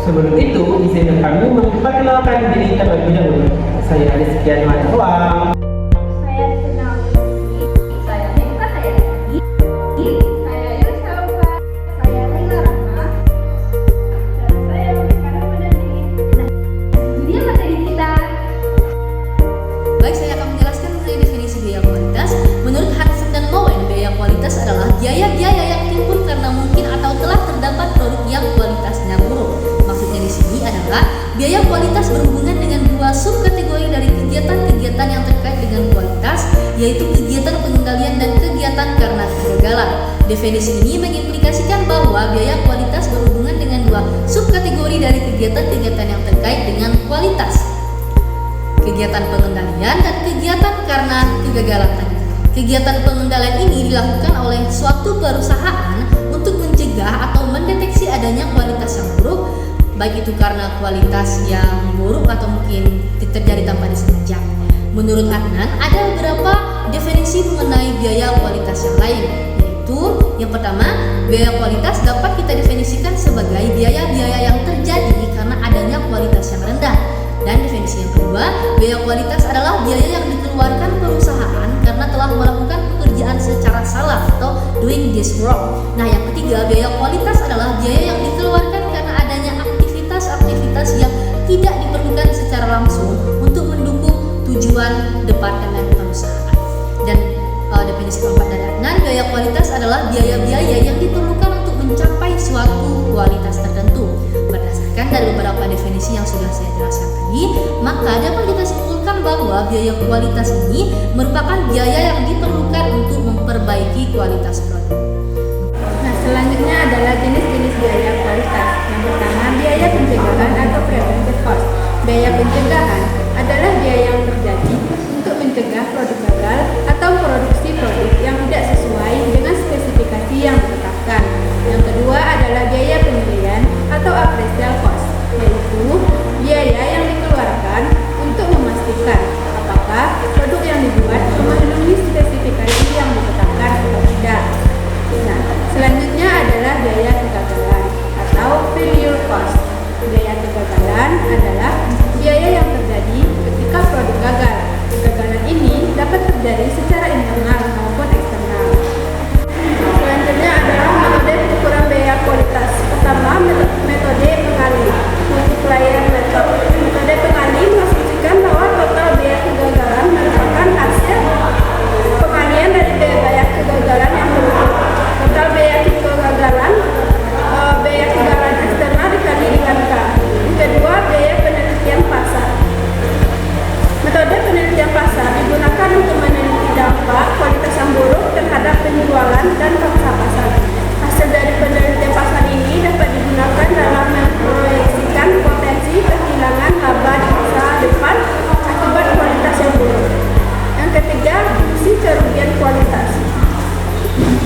Sebelum itu, izinkan kami memperkenalkan diri terlebih dahulu. Saya Rizky Anwar. Saya Senang. Saya Neka. Saya Rizky. Saya Yusha Ufa. Saya Laila Rahma. Dan saya Rizky Ramadhani. Nah, ini materi kita. Baik, saya akan menjelaskan mengenai definisi biaya kualitas. Menurut Hansen dan Lowen, biaya kualitas adalah biaya-biaya yang timbul karena mungkin atau telah terdapat produk yang kualitasnya buruk. Maksudnya di sini adalah biaya kualitas berhubungan dengan dua subkategori dari kegiatan-kegiatan yang terkait dengan kualitas, yaitu kegiatan pengendalian dan kegiatan karena kegagalan. Definisi ini mengimplikasikan bahwa biaya kualitas berhubungan dengan dua subkategori dari kegiatan-kegiatan yang terkait dengan kualitas, kegiatan pengendalian dan kegiatan karena kegagalan tadi. Kegiatan pengendalian ini dilakukan oleh suatu perusahaan untuk mencegah atau mendeteksi adanya kualitas yang buruk, baik itu karena kualitas yang buruk atau mungkin terjadi tanpa disengaja. Menurut Adnan, ada beberapa definisi mengenai biaya kualitas yang lain, yaitu yang pertama, biaya kualitas dapat kita definisikan sebagai biaya-biaya yang terjadi karena adanya kualitas yang rendah. Dan definisi yang kedua, biaya kualitas adalah biaya yang dikeluarkan perusahaan karena telah melakukan pekerjaan secara salah atau doing this wrong. Nah, yang ketiga, biaya kualitas adalah biaya yang dikeluarkan karena adanya aktivitas yang tidak diperlukan secara langsung untuk mendukung tujuan departemen perusahaan. Dan definisi keempat dari Adnan, biaya kualitas adalah biaya-biaya yang diperlukan untuk mencapai suatu kualitas tertentu. Berdasarkan dari beberapa definisi yang sudah saya jelaskan tadi, maka dapat kita simpulkan bahwa biaya kualitas ini merupakan biaya yang diperlukan untuk memperbaiki kualitas produk. Nah, selanjutnya adalah jenis-jenis biaya kualitas. Yang pertama, biaya pencegahan atau preventive cost. Biaya pencegahan adalah biaya yang terjadi untuk mencegah produk gagal atau produksi produk yang tidak sesuai dengan spesifikasi yang ditetapkan. Yang kedua adalah biaya penilaian atau appraisal cost, yaitu biaya yang dikeluarkan untuk memastikan apakah produk yang dibuat memenuhi spesifikasi yang ditetapkan atau tidak. Nah, selanjutnya adalah biaya kegagalan atau failure cost. Biaya kegagalan adalah biaya yang terjadi ketika produk gagal. Kegagalan ini dapat terjadi secara internal maupun eksternal. Selanjutnya adalah metode pengukuran biaya kualitas. Pertama, metode pengali, multiplier method. Metode pengali mengasumsikan bahwa total biaya kegagalan merupakan hasil pengalian dari biaya kegagalan yang berikut. Total biaya kegagalan eksternal dikali dengan K. Yang kedua, biaya penelitian pasar. Metode penelitian pasar digunakan untuk meneliti dampak kualitas yang buruk terhadap penjualan dan pangsa pasar. Hasil dari penelitian pasar ini dapat digunakan dalam memproyeksikan potensi kehilangan laba di masa depan akibat kualitas yang buruk. Yang ketiga, fungsi kerugian kualitas.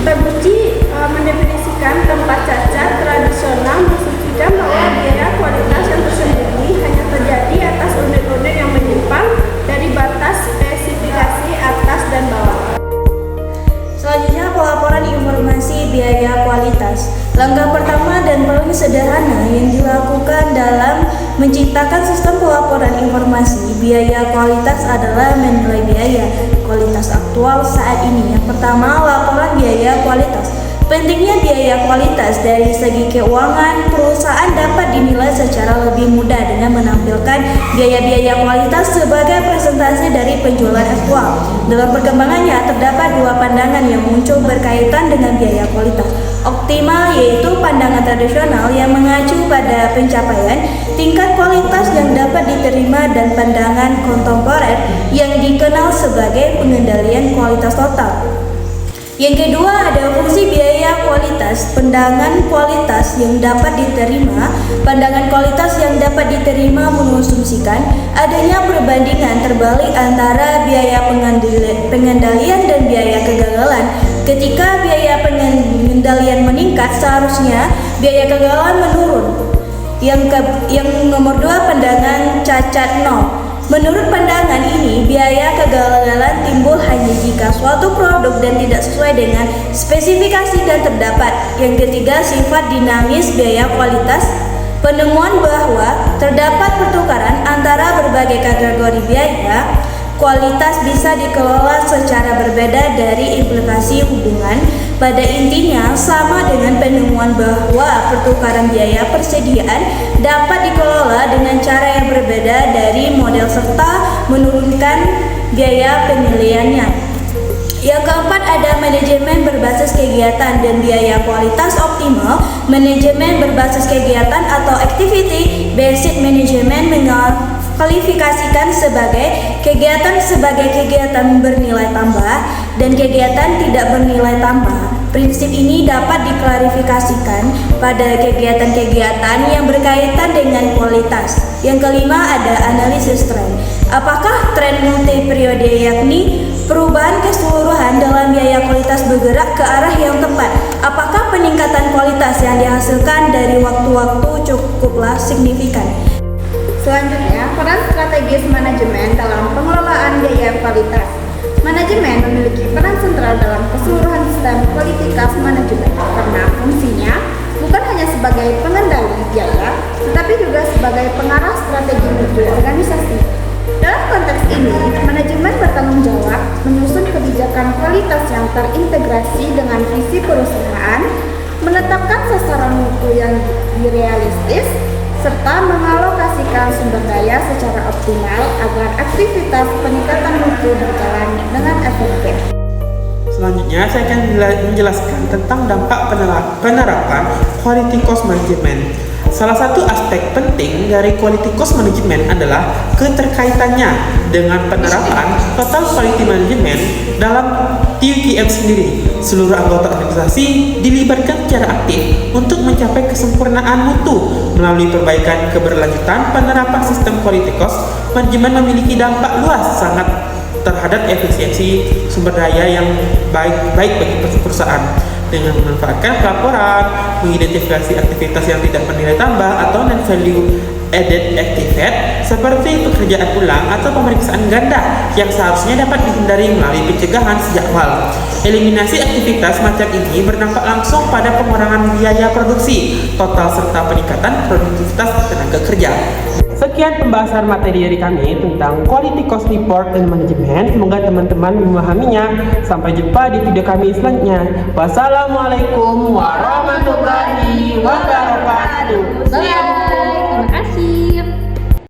Taguchi mendefinisikan tempat cacat tradisional mengasumsikan bahwa biaya kualitas yang tersembunyi hanya terjadi atas unit-unit yang menyimpang dari batas spesifikasi atas dan bawah. Selanjutnya, pelaporan informasi biaya kualitas. Langkah pertama dan paling sederhana yang dilakukan dalam menciptakan sistem pelaporan informasi biaya kualitas adalah menilai biaya kualitas aktual saat ini. Yang pertama, laporan biaya kualitas. Pentingnya biaya kualitas dari segi keuangan perusahaan dapat dinilai secara lebih mudah dengan menampilkan biaya-biaya kualitas sebagai presentasi dari penjualan aktual. Dalam perkembangannya terdapat dua pandangan yang muncul berkaitan dengan biaya kualitas. Optimal yaitu pandangan tradisional yang mengacu pada pencapaian tingkat kualitas yang dapat diterima dan pandangan kontemporer yang dikenal sebagai pengendalian kualitas total. Yang kedua ada fungsi biaya kualitas, pandangan kualitas yang dapat diterima. Pandangan kualitas yang dapat diterima mengasumsikan adanya perbandingan terbalik antara biaya pengendalian dan biaya kegagalan. Ketika biaya pengendalian meningkat, seharusnya biaya kegagalan menurun. Yang nomor dua, pandangan cacat nol. Menurut pandangan ini, biaya kegagalan timbul hanya jika suatu produk dan tidak sesuai dengan spesifikasi dan terdapat. Yang ketiga, sifat dinamis biaya kualitas. Penemuan bahwa terdapat pertukaran antara berbagai kategori biaya kualitas bisa dikelola secara berbeda dari implikasi hubungan. Pada intinya sama dengan penemuan bahwa pertukaran biaya persediaan dapat dikelola dengan cara yang berbeda dari model serta menurunkan biaya penilaiannya. Yang keempat ada manajemen berbasis kegiatan dan biaya kualitas optimal. Manajemen berbasis kegiatan atau activity based management mengklasifikasikan sebagai kegiatan bernilai tambah dan kegiatan tidak bernilai tambah. Prinsip ini dapat diklarifikasikan pada kegiatan-kegiatan yang berkaitan dengan kualitas. Yang kelima ada analisis tren. Apakah tren multi periode yakni perubahan keseluruhan dalam biaya kualitas bergerak ke arah yang tepat? Apakah peningkatan kualitas yang dihasilkan dari waktu-waktu cukuplah signifikan? Selanjutnya, peran strategis manajemen dalam pengelolaan biaya kualitas. Manajemen memiliki peran sentral dalam keseluruhan sistem kualitas manajemen karena fungsinya bukan hanya sebagai pengendali biaya, tetapi juga sebagai pengarah strategi mutu organisasi. Dalam konteks ini, manajemen bertanggung jawab menyusun kebijakan kualitas yang terintegrasi dengan visi perusahaan, menetapkan sasaran mutu yang realistis, serta mengalokasikan sumber daya secara optimal agar aktivitas peningkatan mutu berjalan dengan efektif. Selanjutnya saya akan menjelaskan tentang dampak penerapan quality cost management. Salah satu aspek penting dari quality cost management adalah keterkaitannya dengan penerapan total quality management dalam TQM sendiri. Seluruh anggota organisasi dilibatkan secara aktif untuk mencapai kesempurnaan mutu. Melalui perbaikan keberlanjutan, penerapan sistem quality cost management memiliki dampak luas sangat terhadap efisiensi sumber daya yang baik bagi perusahaan. Dengan memanfaatkan pelaporan, mengidentifikasi aktivitas yang tidak bernilai tambah atau non-value added activity seperti pekerjaan ulang atau pemeriksaan ganda yang seharusnya dapat dihindari melalui pencegahan sejak awal. Eliminasi aktivitas macam ini berdampak langsung pada pengurangan biaya produksi total serta peningkatan produktivitas tenaga kerja. Sekian pembahasan materi dari kami tentang Quality Cost Report dan Manajemen. Semoga teman-teman memahaminya. Sampai jumpa di video kami selanjutnya. Wassalamualaikum warahmatullahi wabarakatuh. Bye.